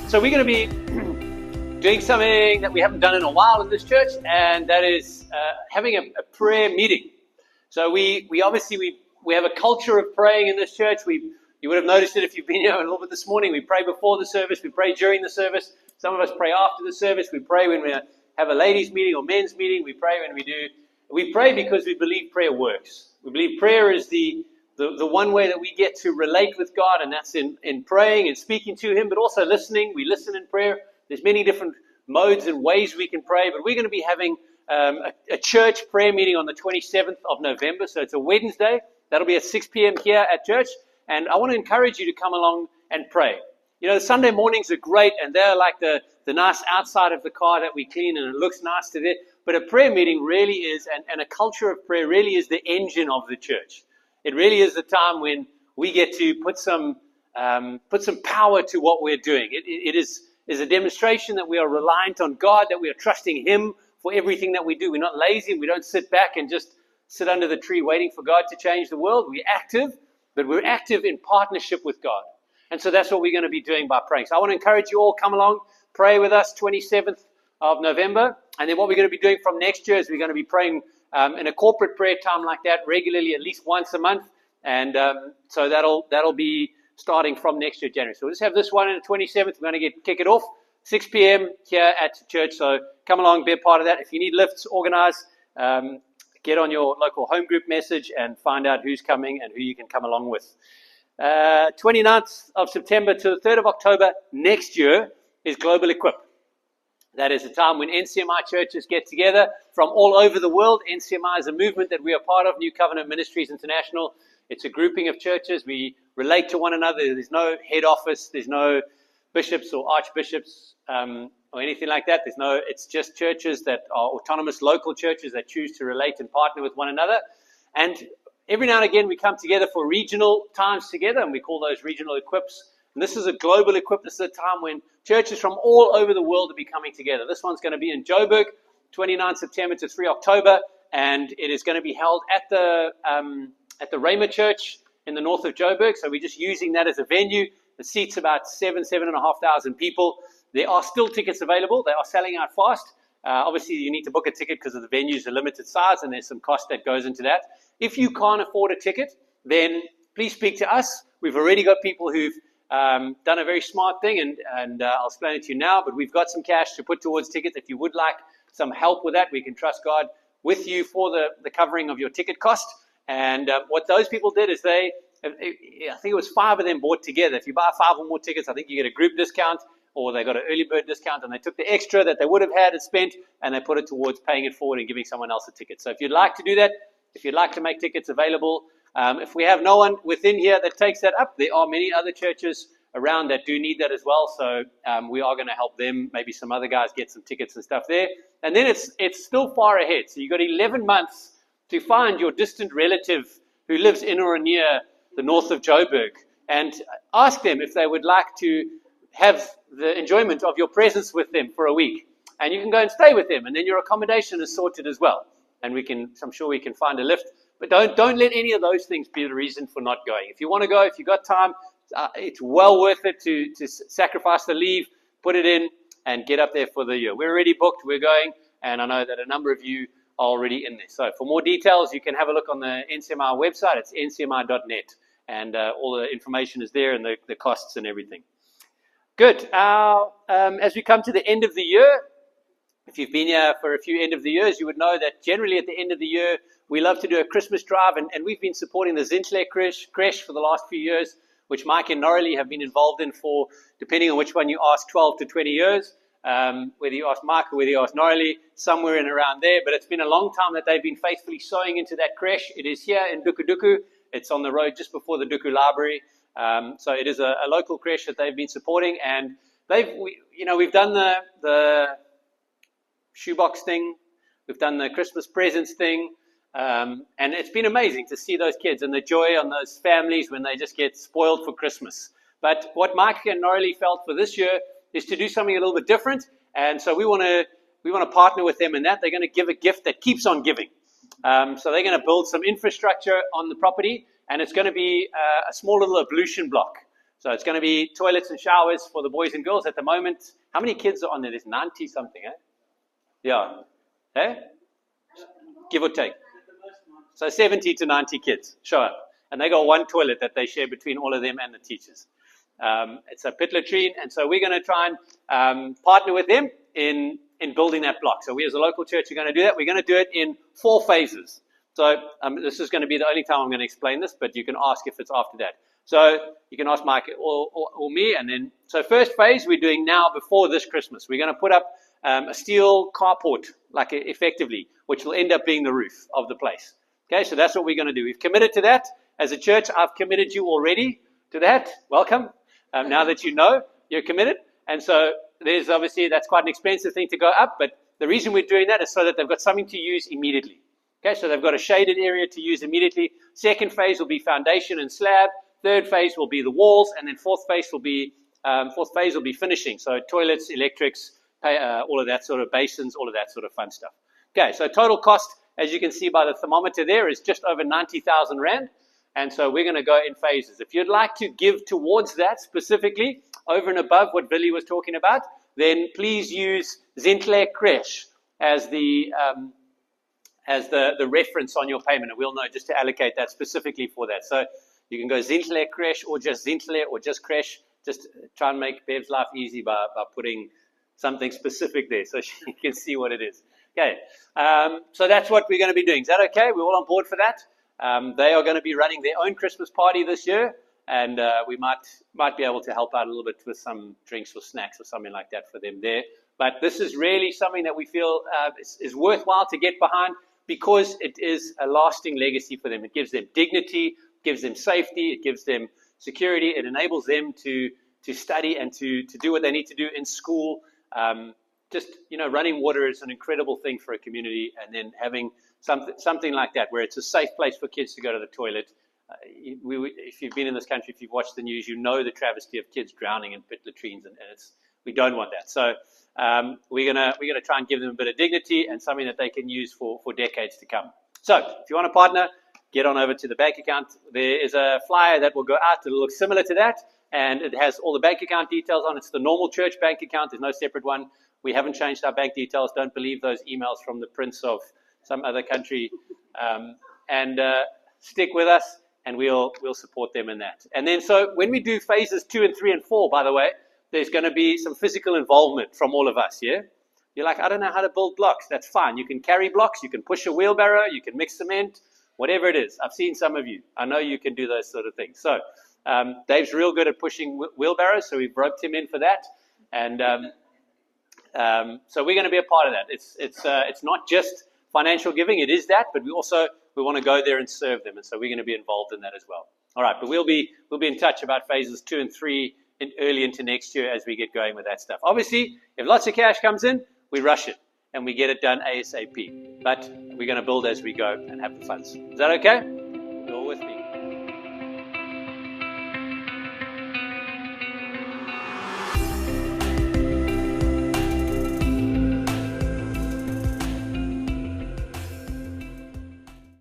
So we're going to be doing something that we haven't done in a while in this church, and that is having a prayer meeting. So we obviously have a culture of praying in this church. You would have noticed it if you've been here a little bit this morning. We pray before the service. We pray during the service. Some of us pray after the service. We pray when we have a ladies' meeting or men's meeting. We pray when we do. We pray because we believe prayer works. We believe prayer is the one way that we get to relate with God, and that's in praying and speaking to Him, but also listening. We listen in prayer. There's many different modes and ways we can pray, but we're going to be having a church prayer meeting on the 27th of November, so it's a Wednesday. That'll be at 6 p.m. here at church, and I want to encourage you to come along and pray. You know, the Sunday mornings are great, and they're like the nice outside of the car that we clean, and it looks nice to there, but a prayer meeting really is, and a culture of prayer really is the engine of the church. It really is the time when we get to put some power to what we're doing. It is a demonstration that we are reliant on God, that we are trusting Him for everything that we do. We're not lazy. We don't sit back and just sit under the tree waiting for God to change the world. We're active, but we're active in partnership with God. And so that's what we're going to be doing by praying. So I want to encourage you all, come along, pray with us, 27th of November. And then what we're going to be doing from next year is we're going to be praying in a corporate prayer time like that regularly, at least once a month. And so that'll be starting from next year, January. So we'll just have this one on the 27th. We're going to kick it off, 6 p.m. here at church. So come along, be a part of that. If you need lifts, organize, get on your local home group message and find out who's coming and who you can come along with. 29th of September to the 3rd of October next year is Global Equip. That is a time when NCMI churches get together from all over the world. NCMI is a movement that we are part of, New Covenant Ministries International. It's a grouping of churches. We relate to one another. There's no head office. There's no bishops or archbishops or anything like that. It's just churches that are autonomous local churches that choose to relate and partner with one another. And every now and again we come together for regional times together, and we call those regional equips. And this is a global equip. This is a time when churches from all over the world will be coming together. This one's going to be in Joburg, 29 September to 3 October, and it is going to be held at the Rhema Church in the north of Joburg. So we're just using that as a venue. The seats about 7,500 people. There are still tickets available. They are selling out fast. Obviously, you need to book a ticket because of the venue's a limited size, and there's some cost that goes into that. If you can't afford a ticket, then please speak to us. We've already got people who've done a very smart thing, and I'll explain it to you now, but we've got some cash to put towards tickets. If you would like some help with that, we can trust God with you for the covering of your ticket cost. And what those people did is I think it was 5 of them bought together. If you buy 5 or more tickets, I think you get a group discount, or they got an early bird discount, and they took the extra that they would have had and spent, and they put it towards paying it forward and giving someone else a ticket. So if you'd like to do that, if you'd like to make tickets available, if we have no one within here that takes that up, there are many other churches around that do need that as well. So we are going to help them. Maybe some other guys get some tickets and stuff there. And then it's still far ahead. So you've got 11 months to find your distant relative who lives in or near the north of Joburg and ask them if they would like to have the enjoyment of your presence with them for a week. And you can go and stay with them, and then your accommodation is sorted as well. And I'm sure we can find a lift. But don't let any of those things be the reason for not going. If you want to go, if you've got time, it's well worth it to sacrifice the leave, put it in, and get up there for the year. We're already booked. We're going, and I know that a number of you are already in there. So for more details, you can have a look on the NCMI website. It's ncmi.net, and all the information is there and the costs and everything. Good. As we come to the end of the year, if you've been here for a few end of the years, you would know that generally at the end of the year, we love to do a Christmas drive, and we've been supporting the Zintle Creche for the last few years, which Mike and Norley have been involved in for, depending on which one you ask, 12 to 20 years. Whether you ask Mike or whether you ask Norley, somewhere in around there. But it's been a long time that they've been faithfully sowing into that creche. It is here in Duku. It's on the road just before the Duku Library. So it is a local creche that they've been supporting, and we've done the shoebox thing, we've done the Christmas presents thing, and it's been amazing to see those kids and the joy on those families when they just get spoiled for Christmas. But what Mike and Norley felt for this year is to do something a little bit different, and so we want to partner with them in that. They're going to give a gift that keeps on giving. So they're going to build some infrastructure on the property, and it's going to be a small little ablution block. So So it's going to be toilets and showers for the boys and girls at the moment. How many kids are on there? There's 90 something, eh? Yeah. Eh? Give or take. So 70 to 90 kids show up. And they got one toilet that they share between all of them and the teachers. It's a pit latrine, and so we're going to try and partner with them in building that block. So we as a local church are going to do that. We're going to do it in 4 phases. So this is going to be the only time I'm going to explain this, but you can ask if it's after that. So you can ask Mike or me, and then, so first phase we're doing now before this Christmas. We're going to put up a steel carport, like effectively, which will end up being the roof of the place. Okay, so that's what we're going to do. We've committed to that. As a church, I've committed you already to that. Welcome. Now that you know, you're committed. And so there's obviously, that's quite an expensive thing to go up, but the reason we're doing that is so that they've got something to use immediately. Okay, so they've got a shaded area to use immediately. Second phase will be foundation and slab. Third phase will be the walls, and then fourth phase will be finishing. So toilets, electrics, all of that sort of basins, all of that sort of fun stuff. Okay, so total cost, as you can see by the thermometer there, is just over 90,000 Rand. And so we're going to go in phases. If you'd like to give towards that specifically, over and above what Billy was talking about, then please use Zintle Creche as the reference on your payment. And we'll know just to allocate that specifically for that. So you can go Zintle Creche or just Zintle or just Creche. Just try and make Bev's life easy by putting something specific there so she can see what it is. Okay, so that's what we're going to be doing. Is that okay? We're all on board for that? They are going to be running their own Christmas party this year, and we might be able to help out a little bit with some drinks or snacks or something like that for them there. But this is really something that we feel is worthwhile to get behind because it is a lasting legacy for them. It gives them dignity, gives them safety, it gives them security, it enables them to study and to do what they need to do in school. Running water is an incredible thing for a community, and then having something like that, where it's a safe place for kids to go to the toilet. If you've been in this country, if you've watched the news, you know the travesty of kids drowning in pit latrines, and we don't want that. So we're gonna try and give them a bit of dignity and something that they can use for decades to come. So if you want to partner, get on over to the bank account. There is a flyer that will go out that looks similar to that, and it has all the bank account details on it. It's the normal church bank account. There's no separate one. We haven't changed our bank details. Don't believe those emails from the prince of some other country, and stick with us, and we'll support them in that. And then, so when we do phases 2 and 3 and 4, by the way, there's going to be some physical involvement from all of us. Yeah, you're like, I don't know how to build blocks. That's fine. You can carry blocks. You can push a wheelbarrow. You can mix cement. Whatever it is. I've seen some of you. I know you can do those sort of things. So Dave's real good at pushing wheelbarrows, so we've roped him in for that. And so we're going to be a part of that. It's not just financial giving, it is that, but we want to go there and serve them, and so we're going to be involved in that as well. All right, but we'll be in touch about phases 2 and 3 early into next year as we get going with that stuff. Obviously, if lots of cash comes in, we rush it and we get it done ASAP. But we're going to build as we go and have the funds. Is that okay?